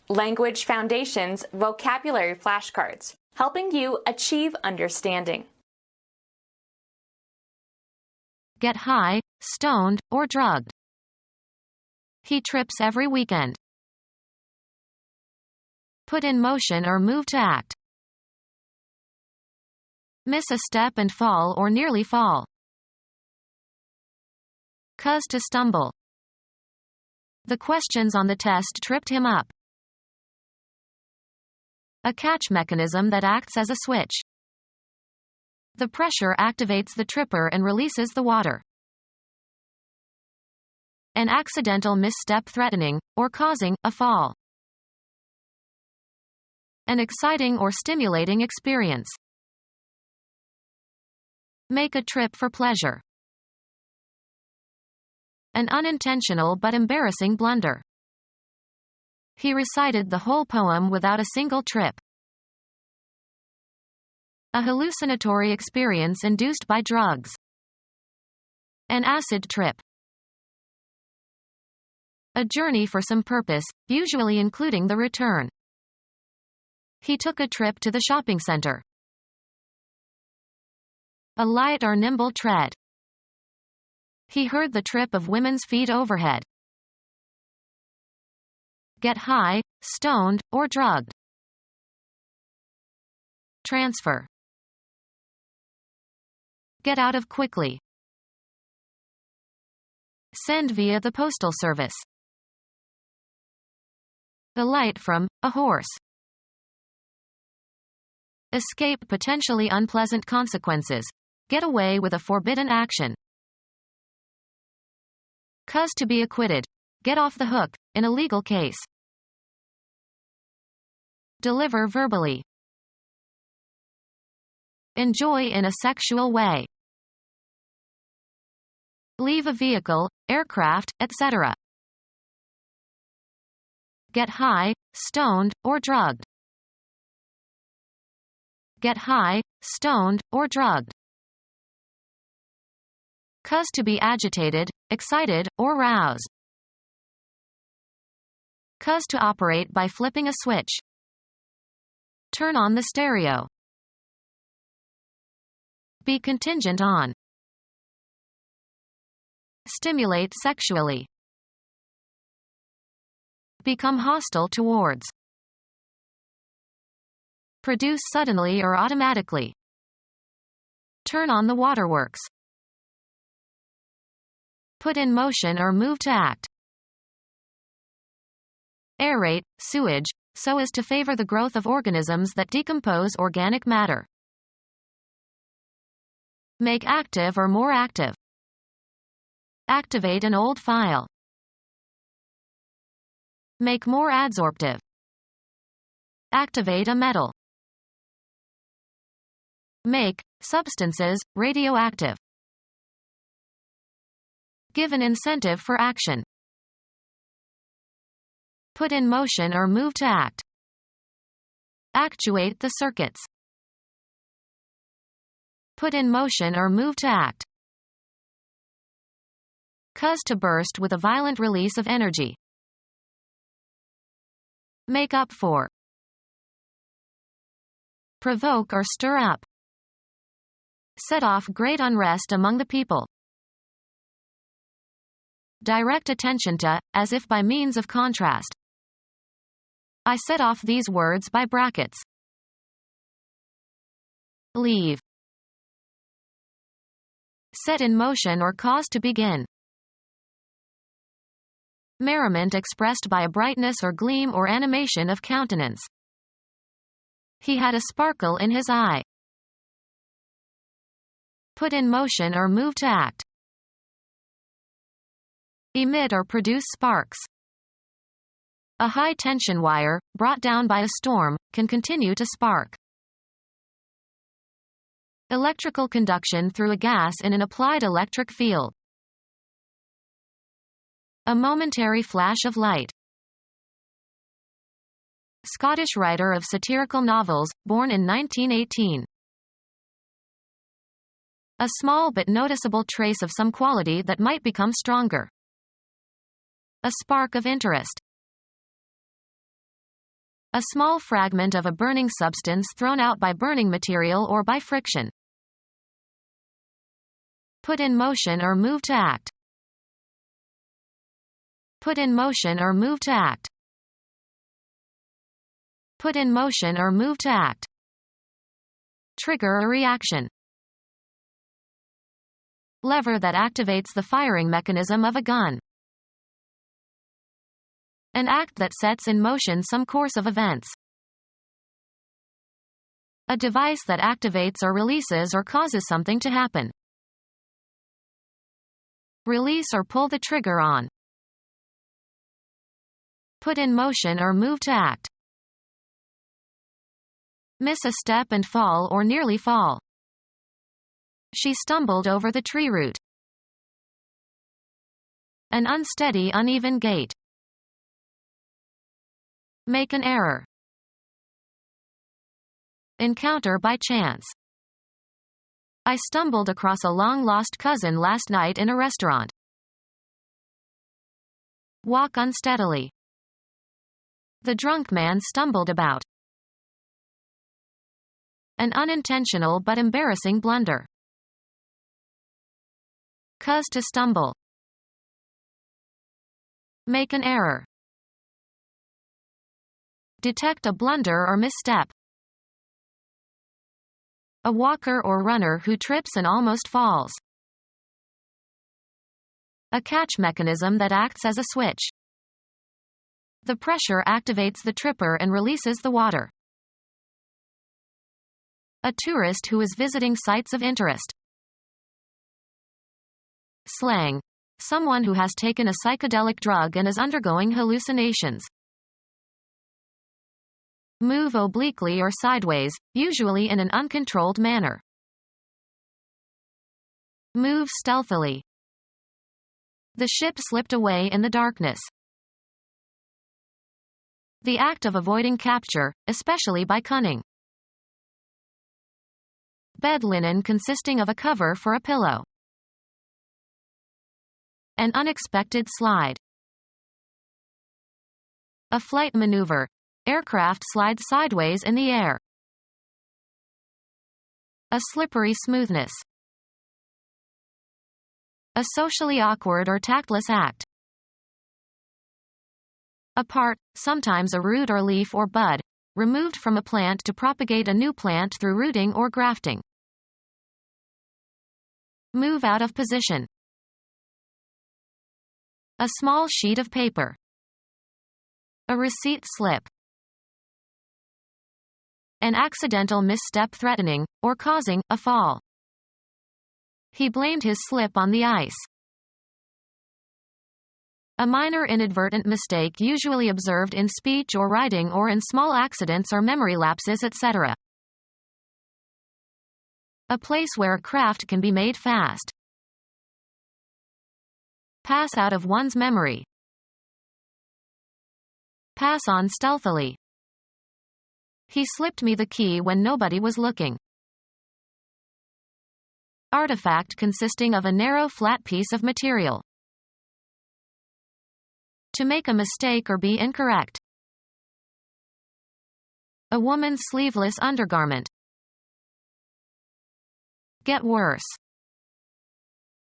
Language Foundations Vocabulary Flashcards, helping you achieve understanding. Get high, stoned, or drugged. He trips every weekend. Put in motion or move to act. Miss a step and fall or nearly fall. Cause to stumble. The questions on the test tripped him up. A catch mechanism that acts as a switch. The pressure activates the tripper and releases the water. An accidental misstep threatening, or causing, a fall. An exciting or stimulating experience. Make a trip for pleasure. An unintentional but embarrassing blunder. He recited the whole poem without a single trip. A hallucinatory experience induced by drugs. An acid trip. A journey for some purpose, usually including the return. He took a trip to the shopping center. A light or nimble tread. He heard the trip of women's feet overhead. Get high, stoned, or drugged. Transfer. Get out of quickly. Send via the postal service. Alight from a horse. Escape potentially unpleasant consequences. Get away with a forbidden action. Cause to be acquitted. Get off the hook, in a legal case. Deliver verbally. Enjoy in a sexual way. Leave a vehicle, aircraft, etc. Get high, stoned, or drugged. Get high, stoned, or drugged. Cause to be agitated, excited, or roused. Cause to operate by flipping a switch. Turn on the stereo. Be contingent on. Stimulate sexually. Become hostile towards. Produce suddenly or automatically. Turn on the waterworks. Put in motion or move to act. Aerate, sewage, so as to favor the growth of organisms that decompose organic matter. Make active or more active. Activate an old file. Make more adsorptive. Activate a metal. Make substances radioactive. Give an incentive for action. Put in motion or move to act. Actuate the circuits. Put in motion or move to act. Cause to burst with a violent release of energy. Make up for. Provoke or stir up. Set off great unrest among the people. Direct attention to, as if by means of contrast. I set off these words by brackets. Leave. Set in motion or cause to begin. Merriment expressed by a brightness or gleam or animation of countenance. He had a sparkle in his eye. Put in motion or move to act. Emit or produce sparks. A high-tension wire, brought down by a storm, can continue to spark. Electrical conduction through a gas in an applied electric field. A momentary flash of light. Scottish writer of satirical novels, born in 1918. A small but noticeable trace of some quality that might become stronger. A spark of interest. A small fragment of a burning substance thrown out by burning material or by friction. Put in motion or move to act. Put in motion or move to act. Put in motion or move to act. Trigger a reaction. Lever that activates the firing mechanism of a gun. An act that sets in motion some course of events. A device that activates or releases or causes something to happen. Release or pull the trigger on. Put in motion or move to act. Miss a step and fall or nearly fall. She stumbled over the tree root. An unsteady, uneven gait. Make an error. Encounter by chance. I stumbled across a long-lost cousin last night in a restaurant. Walk unsteadily. The drunk man stumbled about. An unintentional but embarrassing blunder. Cause to stumble. Make an error. Detect a blunder or misstep. A walker or runner who trips and almost falls. A catch mechanism that acts as a switch. The pressure activates the tripper and releases the water. A tourist who is visiting sites of interest. Slang. Someone who has taken a psychedelic drug and is undergoing hallucinations. Move obliquely or sideways, usually in an uncontrolled manner. Move stealthily. The ship slipped away in the darkness. The act of avoiding capture, especially by cunning. Bed linen consisting of a cover for a pillow. An unexpected slide. A flight maneuver. Aircraft slides sideways in the air. A slippery smoothness. A socially awkward or tactless act. A part, sometimes a root or leaf or bud, removed from a plant to propagate a new plant through rooting or grafting. Move out of position. A small sheet of paper. A receipt slip. An accidental misstep threatening, or causing, a fall. He blamed his slip on the ice. A minor inadvertent mistake usually observed in speech or writing or in small accidents or memory lapses, etc. A place where a craft can be made fast. Pass out of one's memory. Pass on stealthily. He slipped me the key when nobody was looking. Artifact consisting of a narrow flat piece of material. To make a mistake or be incorrect. A woman's sleeveless undergarment. Get worse.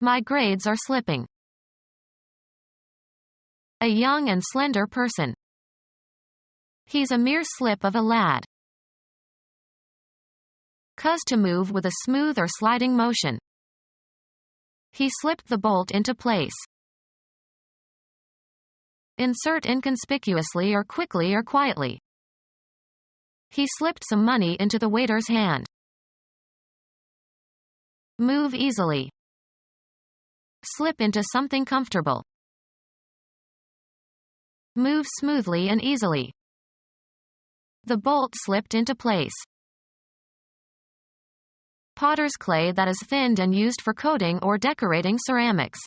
My grades are slipping. A young and slender person. He's a mere slip of a lad. Cause to move with a smooth or sliding motion. He slipped the bolt into place. Insert inconspicuously or quickly or quietly. He slipped some money into the waiter's hand. Move easily. Slip into something comfortable. Move smoothly and easily. The bolt slipped into place. Potter's clay that is thinned and used for coating or decorating ceramics.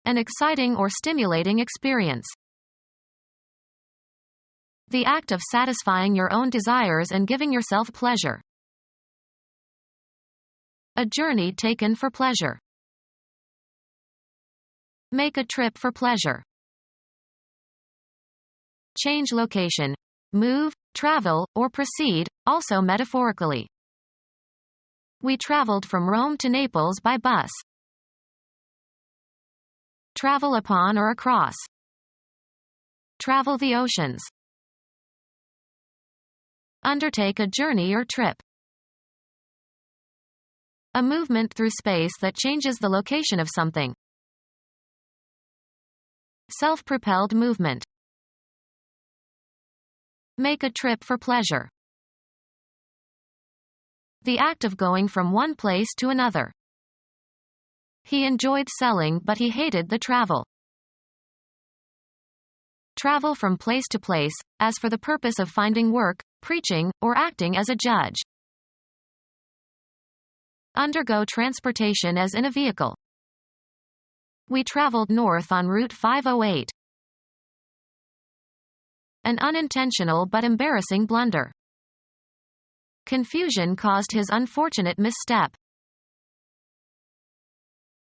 An exciting or stimulating experience. The act of satisfying your own desires and giving yourself pleasure. A journey taken for pleasure. Make a trip for pleasure. Change location. Move, travel, or proceed, also metaphorically. We traveled from Rome to Naples by bus. Travel upon or across. Travel the oceans. Undertake a journey or trip. A movement through space that changes the location of something. Self-propelled movement. Make a trip for pleasure. The act of going from one place to another. He enjoyed selling but he hated the travel. Travel from place to place, as for the purpose of finding work, preaching, or acting as a judge. Undergo transportation as in a vehicle. We traveled north on Route 508. An unintentional but embarrassing blunder. Confusion caused his unfortunate misstep.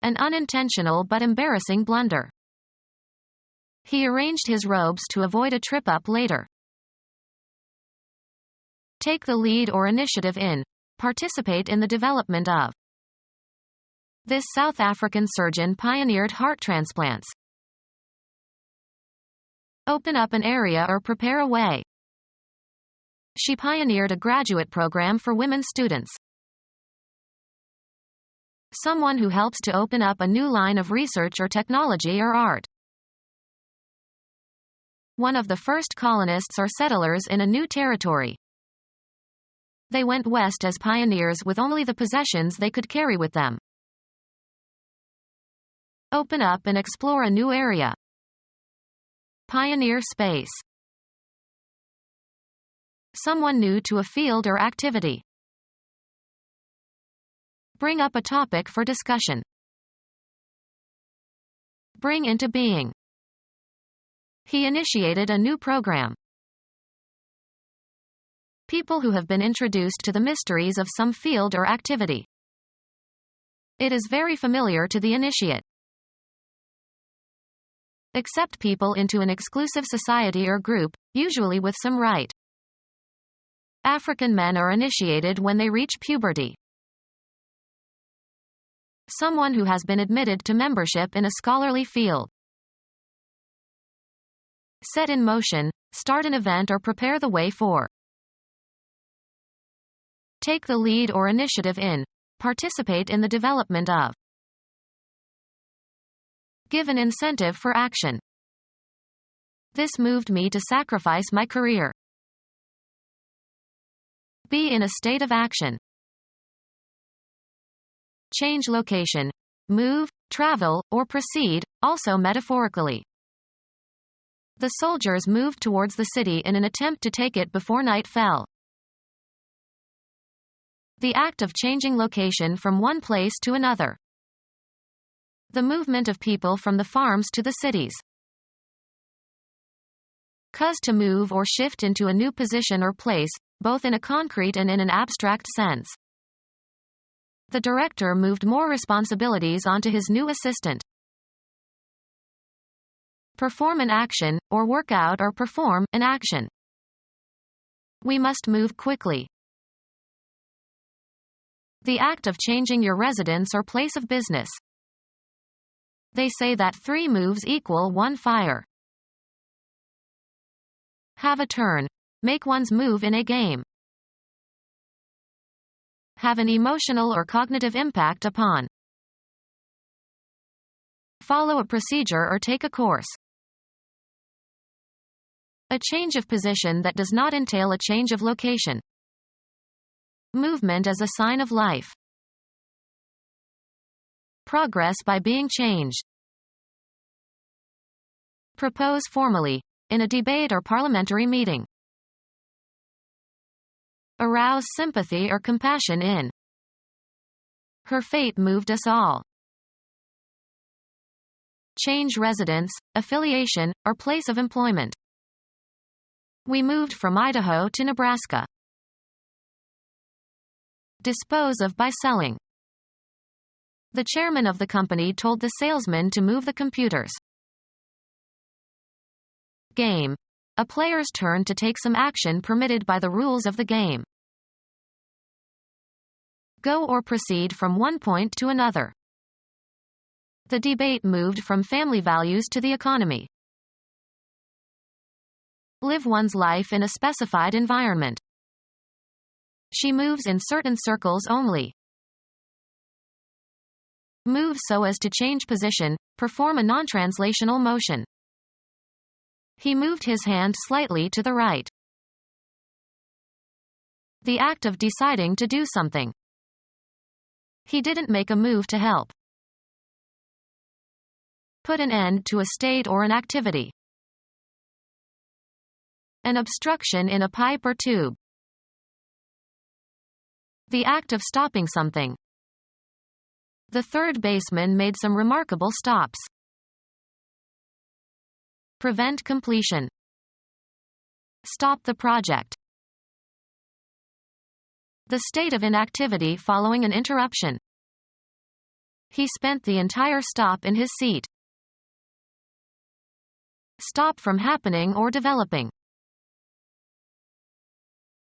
An unintentional but embarrassing blunder. He arranged his robes to avoid a trip up later. Take the lead or initiative in. Participate in the development of. This South African surgeon pioneered heart transplants. Open up an area or prepare a way. She pioneered a graduate program for women students. Someone who helps to open up a new line of research or technology or art. One of the first colonists or settlers in a new territory. They went west as pioneers with only the possessions they could carry with them. Open up and explore a new area. Pioneer space. Someone new to a field or activity. Bring up a topic for discussion. Bring into being. He initiated a new program. People who have been introduced to the mysteries of some field or activity. It is very familiar to the initiate. Accept people into an exclusive society or group, usually with some right. African men are initiated when they reach puberty. Someone who has been admitted to membership in a scholarly field. Set in motion, start an event or prepare the way for. Take the lead or initiative in. Participate in the development of. Give an incentive for action. This moved me to sacrifice my career. Be in a state of action. Change location. Move, travel, or proceed, also metaphorically. The soldiers moved towards the city in an attempt to take it before night fell. The act of changing location from one place to another. The movement of people from the farms to the cities. Cause to move or shift into a new position or place, both in a concrete and in an abstract sense. The director moved more responsibilities onto his new assistant. Perform an action, or work out or perform an action. We must move quickly. The act of changing your residence or place of business. They say that 3 moves equal 1 fire. Have a turn. Make one's move in a game. Have an emotional or cognitive impact upon. Follow a procedure or take a course. A change of position that does not entail a change of location. Movement as a sign of life. Progress by being changed. Propose formally, in a debate or parliamentary meeting. Arouse sympathy or compassion in. Her fate moved us all. Change residence, affiliation, or place of employment. We moved from Idaho to Nebraska. Dispose of by selling. The chairman of the company told the salesman to move the computers. Game. a player's turn to take some action permitted by the rules of the game. Go or proceed from one point to another. The debate moved from family values to the economy. Live one's life in a specified environment. She moves in certain circles only. Move so as to change position, perform a non-translational motion. He moved his hand slightly to the right. The act of deciding to do something. He didn't make a move to help. Put an end to a state or an activity. An obstruction in a pipe or tube. The act of stopping something. The third baseman made some remarkable stops. Prevent completion. Stop the project. The state of inactivity following an interruption. He spent the entire stop in his seat. Stop from happening or developing.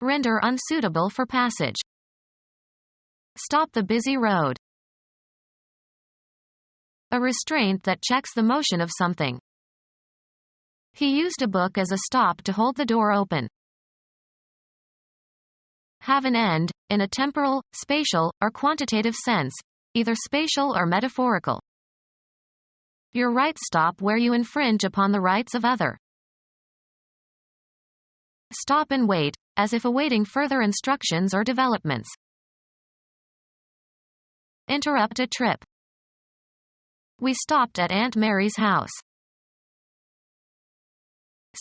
Render unsuitable for passage. Stop the busy road. A restraint that checks the motion of something. He used a book as a stop to hold the door open. Have an end, in a temporal, spatial, or quantitative sense, either spatial or metaphorical. Your rights stop where you infringe upon the rights of other. Stop and wait, as if awaiting further instructions or developments. Interrupt a trip. We stopped at Aunt Mary's house.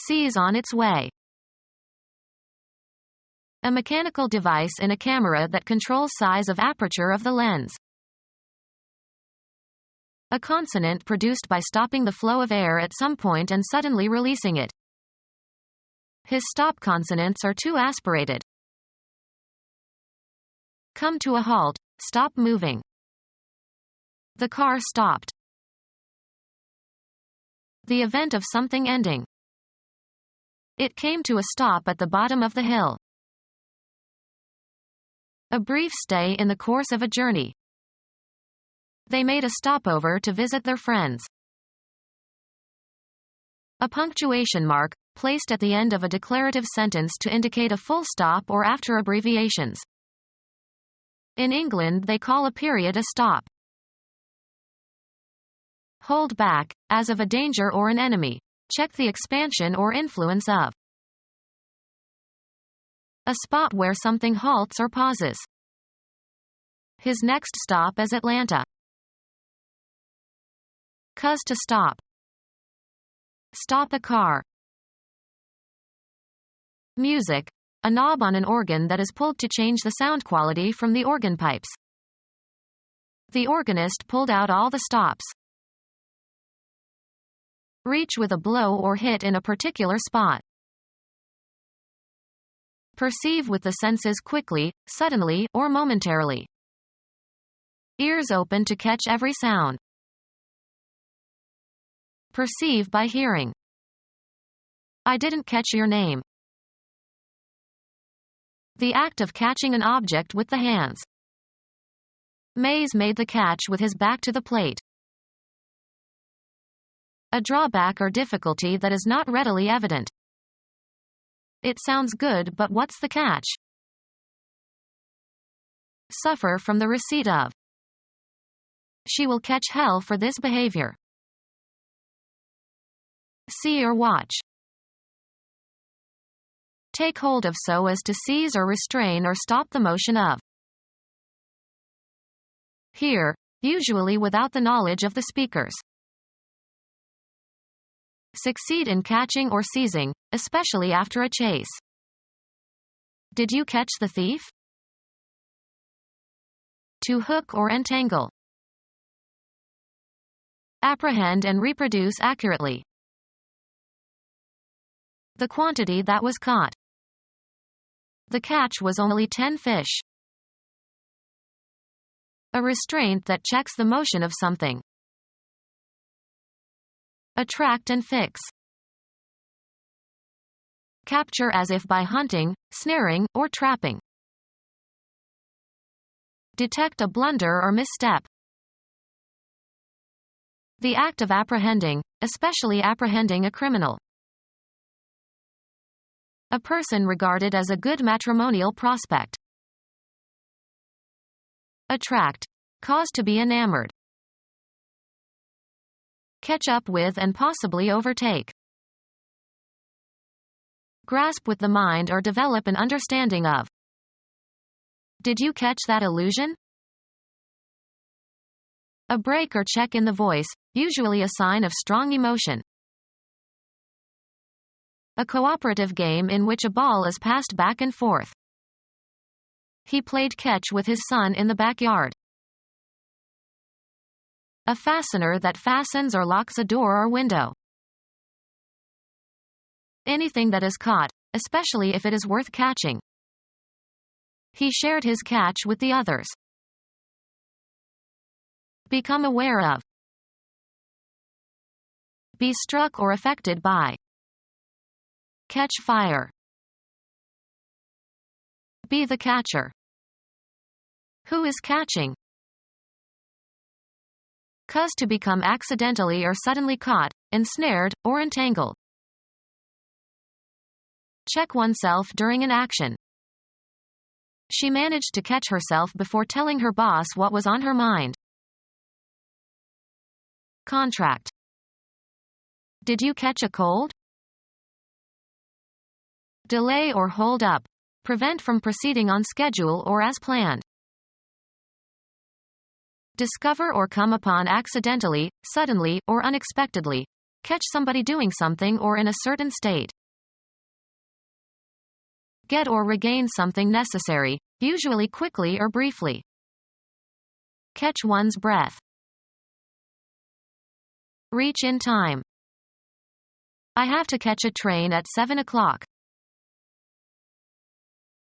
Seize on its way. A mechanical device in a camera that controls size of aperture of the lens. A consonant produced by stopping the flow of air at some point and suddenly releasing it. His stop consonants are too aspirated. Come to a halt, stop moving. The car stopped. The event of something ending. It came to a stop at the bottom of the hill. A brief stay in the course of a journey. They made a stopover to visit their friends. A punctuation mark, placed at the end of a declarative sentence to indicate a full stop or after abbreviations. In England they call a period a stop. Hold back, as of a danger or an enemy. Check the expansion or influence of. A spot where something halts or pauses. His next stop is Atlanta. Cause to stop. Stop a car. Music, a knob on an organ that is pulled to change the sound quality from the organ pipes. The organist pulled out all the stops. Reach with a blow or hit in a particular spot. Perceive with the senses quickly, suddenly, or momentarily. Ears open to catch every sound. Perceive by hearing. I didn't catch your name. The act of catching an object with the hands. Mays made the catch with his back to the plate. A drawback or difficulty that is not readily evident. It sounds good, but what's the catch? Suffer from the receipt of. She will catch hell for this behavior. See or watch. Take hold of so as to seize or restrain or stop the motion of. Hear, usually without the knowledge of the speakers. Succeed in catching or seizing, especially after a chase. Did you catch the thief? To hook or entangle. Apprehend and reproduce accurately. The quantity that was caught. The catch was only 10 fish. A restraint that checks the motion of something. Attract and fix. Capture as if by hunting, snaring, or trapping. Detect a blunder or misstep. The act of apprehending, especially apprehending a criminal. A person regarded as a good matrimonial prospect. Attract. Cause to be enamored. Catch up with and possibly overtake. Grasp with the mind or develop an understanding of. Did you catch that illusion? A break or check in the voice, usually a sign of strong emotion. A cooperative game in which a ball is passed back and forth. He played catch with his son in the backyard. A fastener that fastens or locks a door or window. Anything that is caught, especially if it is worth catching. He shared his catch with the others. Become aware of. Be struck or affected by. Catch fire. Be the catcher. Who is catching? Cause to become accidentally or suddenly caught, ensnared, or entangled. Check oneself during an action. She managed to catch herself before telling her boss what was on her mind. Contract. Did you catch a cold? Delay or hold up. Prevent from proceeding on schedule or as planned. Discover or come upon accidentally, suddenly, or unexpectedly. Catch somebody doing something or in a certain state. Get or regain something necessary, usually quickly or briefly. Catch one's breath. Reach in time. I have to catch a train at 7 o'clock.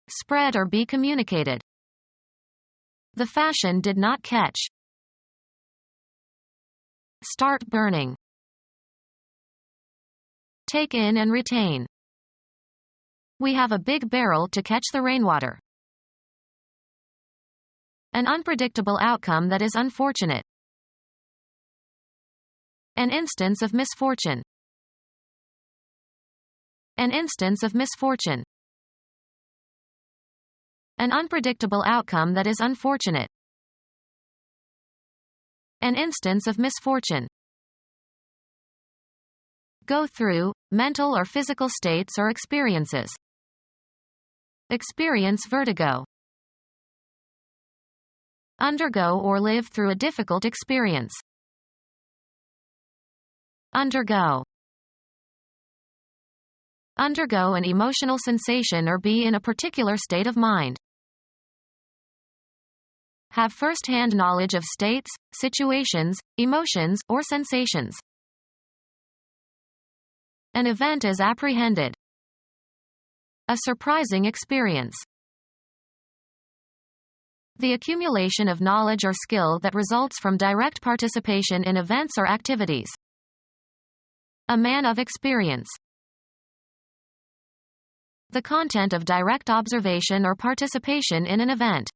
Spread or be communicated. The fashion did not catch. Start burning. Take in and retain. We have a big barrel to catch the rainwater. An unpredictable outcome that is unfortunate. An instance of misfortune. An instance of misfortune. An unpredictable outcome that is unfortunate. An instance of misfortune. Go through, mental or physical states or experiences. Experience vertigo. Undergo or live through a difficult experience. Undergo. Undergo an emotional sensation or be in a particular state of mind. Have first-hand knowledge of states, situations, emotions, or sensations. An event is apprehended. A surprising experience. The accumulation of knowledge or skill that results from direct participation in events or activities. A man of experience. The content of direct observation or participation in an event.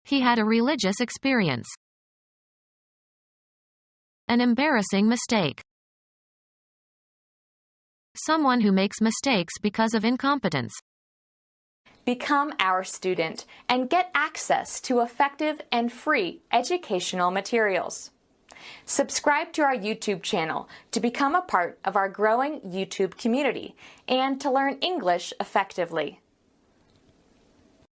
He had a religious experience. An embarrassing mistake. Someone who makes mistakes because of incompetence. Become our student and get access to effective and free educational materials. Subscribe to our YouTube channel to become a part of our growing YouTube community and to learn English effectively.